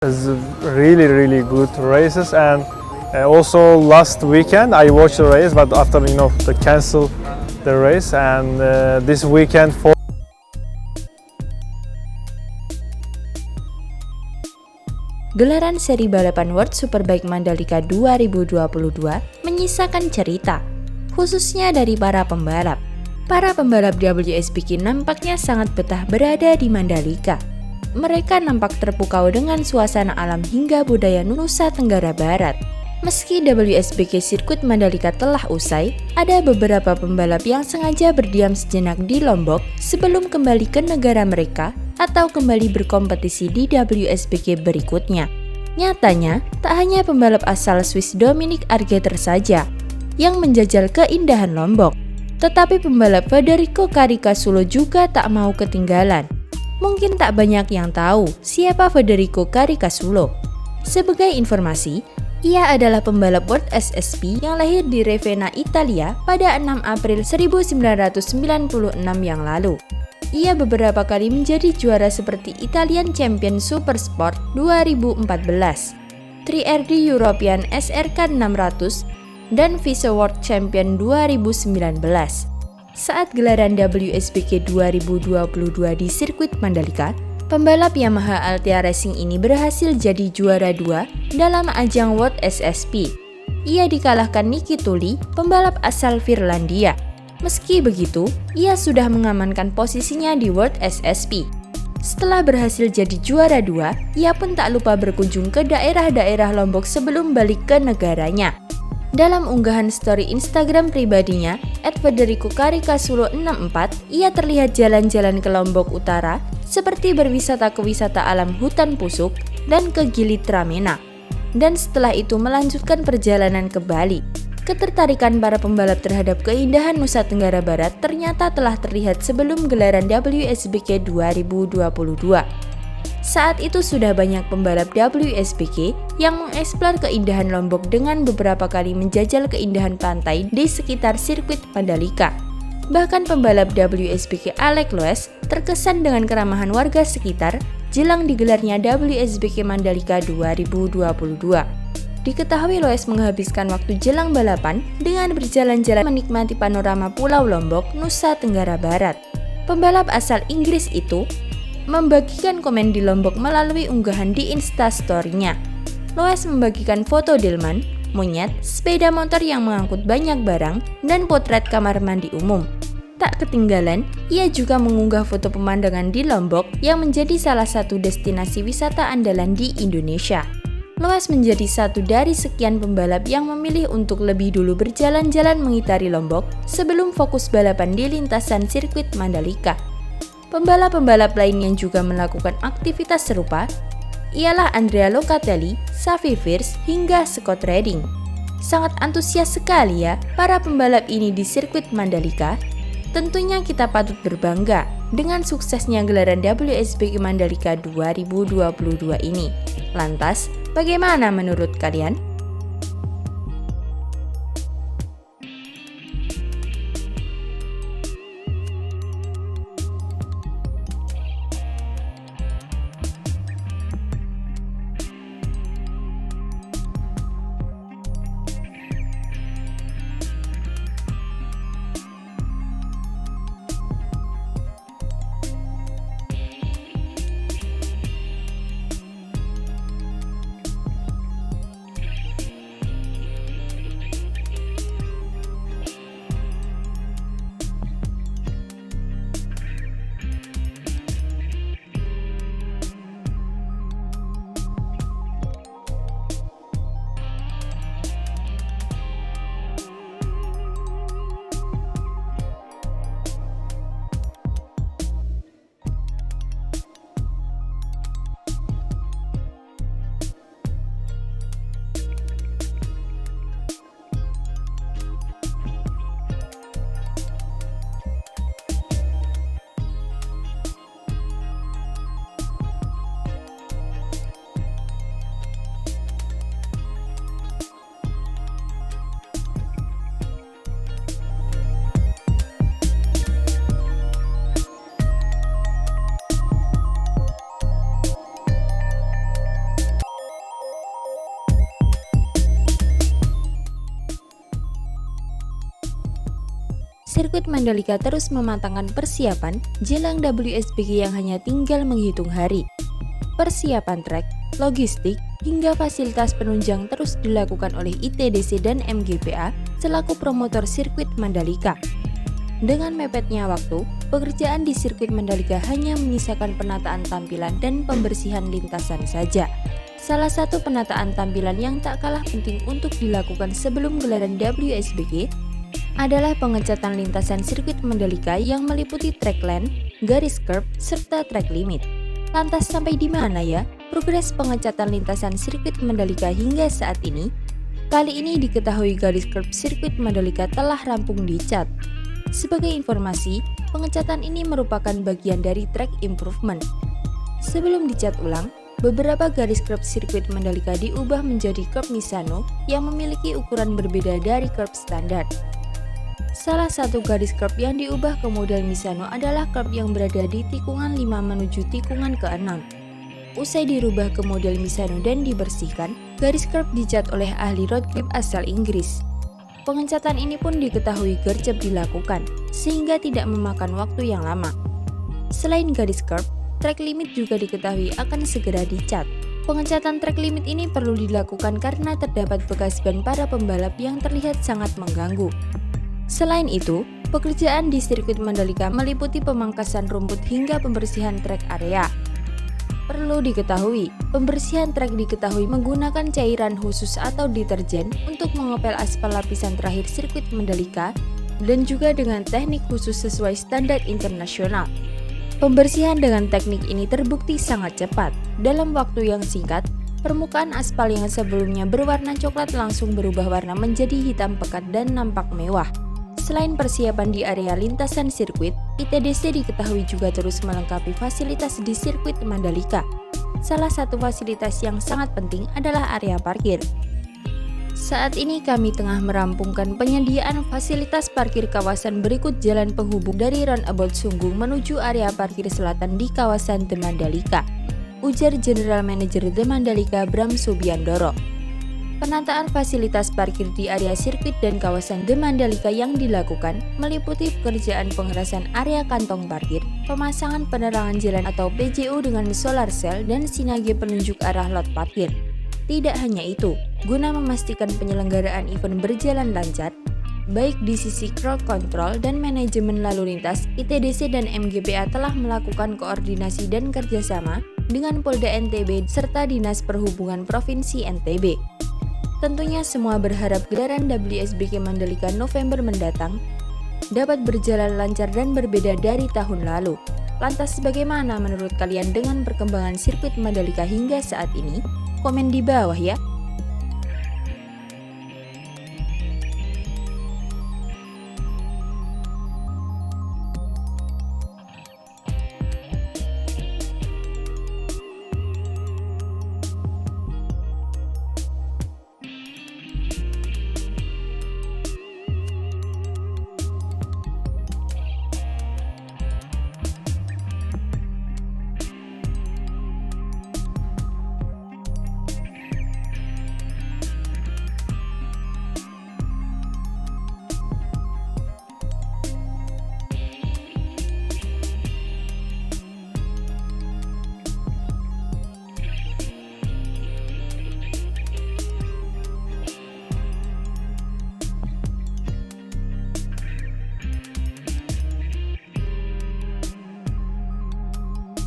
It's really, really good races, and also last weekend I watched the race, but after they cancel the race, and this weekend for Gelaran seri balapan World Superbike Mandalika 2022 menyisakan cerita, khususnya dari para pembalap. Para pembalap WSBK nampaknya sangat betah berada di Mandalika. Mereka nampak terpukau dengan suasana alam hingga budaya Nusa Tenggara Barat. Meski WSBK sirkuit Mandalika telah usai, ada beberapa pembalap yang sengaja berdiam sejenak di Lombok sebelum kembali ke negara mereka atau kembali berkompetisi di WSBK berikutnya. Nyatanya, tak hanya pembalap asal Swiss Dominic Argeter saja yang menjajal keindahan Lombok, tetapi pembalap Federico Caricasulo juga tak mau ketinggalan. Mungkin tak banyak yang tahu siapa Federico Caricasulo. Sebagai informasi, ia adalah pembalap World SSP yang lahir di Ravenna, Italia pada 6 April 1996 yang lalu. Ia beberapa kali menjadi juara seperti Italian Champion Supersport 2014, 3RD European SRK 600, dan FISA World Champion 2019. Saat gelaran WSBK 2022 di sirkuit Mandalika, pembalap Yamaha Altea Racing ini berhasil jadi juara 2 dalam ajang World SSP. Ia dikalahkan Niki Tulli, pembalap asal Finlandia. Meski begitu, ia sudah mengamankan posisinya di World SSP. Setelah berhasil jadi juara 2, ia pun tak lupa berkunjung ke daerah-daerah Lombok sebelum balik ke negaranya. Dalam unggahan story Instagram pribadinya, @federico-caricasulo64, ia terlihat jalan-jalan ke Lombok Utara seperti berwisata ke wisata alam hutan pusuk dan ke Gili Tramenak. Dan setelah itu melanjutkan perjalanan ke Bali. Ketertarikan para pembalap terhadap keindahan Nusa Tenggara Barat ternyata telah terlihat sebelum gelaran WSBK 2022. Saat itu sudah banyak pembalap WSBK yang mengeksplor keindahan Lombok dengan beberapa kali menjajal keindahan pantai di sekitar sirkuit Mandalika. Bahkan pembalap WSBK Alex Loes terkesan dengan keramahan warga sekitar jelang digelarnya WSBK Mandalika 2022. Diketahui Loes menghabiskan waktu jelang balapan dengan berjalan-jalan menikmati panorama Pulau Lombok, Nusa Tenggara Barat. Pembalap asal Inggris itu membagikan komen di Lombok melalui unggahan di Instastory-nya. Loes membagikan foto delman, monyet, sepeda motor yang mengangkut banyak barang, dan potret kamar mandi umum. Tak ketinggalan, ia juga mengunggah foto pemandangan di Lombok yang menjadi salah satu destinasi wisata andalan di Indonesia. Loes menjadi satu dari sekian pembalap yang memilih untuk lebih dulu berjalan-jalan mengitari Lombok sebelum fokus balapan di lintasan sirkuit Mandalika. Pembalap-pembalap lain yang juga melakukan aktivitas serupa ialah Andrea Locatelli, Xavi Viers, hingga Scott Redding. Sangat antusias sekali ya para pembalap ini di sirkuit Mandalika. Tentunya kita patut berbangga dengan suksesnya gelaran WSBK Mandalika 2022 ini. Lantas, bagaimana menurut kalian? Sirkuit Mandalika terus mematangkan persiapan jelang WSBK yang hanya tinggal menghitung hari. Persiapan trek, logistik, hingga fasilitas penunjang terus dilakukan oleh ITDC dan MGPA selaku promotor sirkuit Mandalika. Dengan mepetnya waktu, pekerjaan di sirkuit Mandalika hanya menyisakan penataan tampilan dan pembersihan lintasan saja. Salah satu penataan tampilan yang tak kalah penting untuk dilakukan sebelum gelaran WSBK adalah pengecatan lintasan sirkuit Mandalika yang meliputi track length, garis curb, serta track limit. Lantas sampai di mana ya progres pengecatan lintasan sirkuit Mandalika hingga saat ini? Kali ini diketahui garis curb sirkuit Mandalika telah rampung dicat. Sebagai informasi, pengecatan ini merupakan bagian dari track improvement. Sebelum dicat ulang, beberapa garis curb sirkuit Mandalika diubah menjadi curb Misano yang memiliki ukuran berbeda dari curb standar. Salah satu garis curb yang diubah ke model Misano adalah curb yang berada di tikungan 5 menuju tikungan ke-6. Usai dirubah ke model Misano dan dibersihkan, garis curb dicat oleh ahli road grip asal Inggris. Pengecatan ini pun diketahui gercep dilakukan, sehingga tidak memakan waktu yang lama. Selain garis curb, track limit juga diketahui akan segera dicat. Pengecatan track limit ini perlu dilakukan karena terdapat bekas ban para pembalap yang terlihat sangat mengganggu. Selain itu, pekerjaan di sirkuit Mandalika meliputi pemangkasan rumput hingga pembersihan track area. Perlu diketahui, pembersihan trek diketahui menggunakan cairan khusus atau deterjen untuk mengepel aspal lapisan terakhir sirkuit Mandalika dan juga dengan teknik khusus sesuai standar internasional. Pembersihan dengan teknik ini terbukti sangat cepat. Dalam waktu yang singkat, permukaan aspal yang sebelumnya berwarna coklat langsung berubah warna menjadi hitam pekat dan nampak mewah. Selain persiapan di area lintasan sirkuit, ITDC diketahui juga terus melengkapi fasilitas di sirkuit Mandalika. Salah satu fasilitas yang sangat penting adalah area parkir. Saat ini kami tengah merampungkan penyediaan fasilitas parkir kawasan berikut jalan penghubung dari Roundabout Sunggung menuju area parkir selatan di kawasan The Mandalika, ujar General Manager The Mandalika Bram Subiandoro. Penataan fasilitas parkir di area sirkuit dan kawasan The Mandalika yang dilakukan meliputi pekerjaan pengerasan area kantong parkir, pemasangan penerangan jalan atau PJU dengan solar cell dan sinage penunjuk arah lot parkir. Tidak hanya itu, guna memastikan penyelenggaraan event berjalan lancar, baik di sisi crowd control dan manajemen lalu lintas, ITDC dan MGPA telah melakukan koordinasi dan kerjasama dengan Polda NTB serta Dinas Perhubungan Provinsi NTB. Tentunya semua berharap gelaran WSBK Mandalika November mendatang dapat berjalan lancar dan berbeda dari tahun lalu. Lantas bagaimana menurut kalian dengan perkembangan sirkuit Mandalika hingga saat ini? Komen di bawah ya.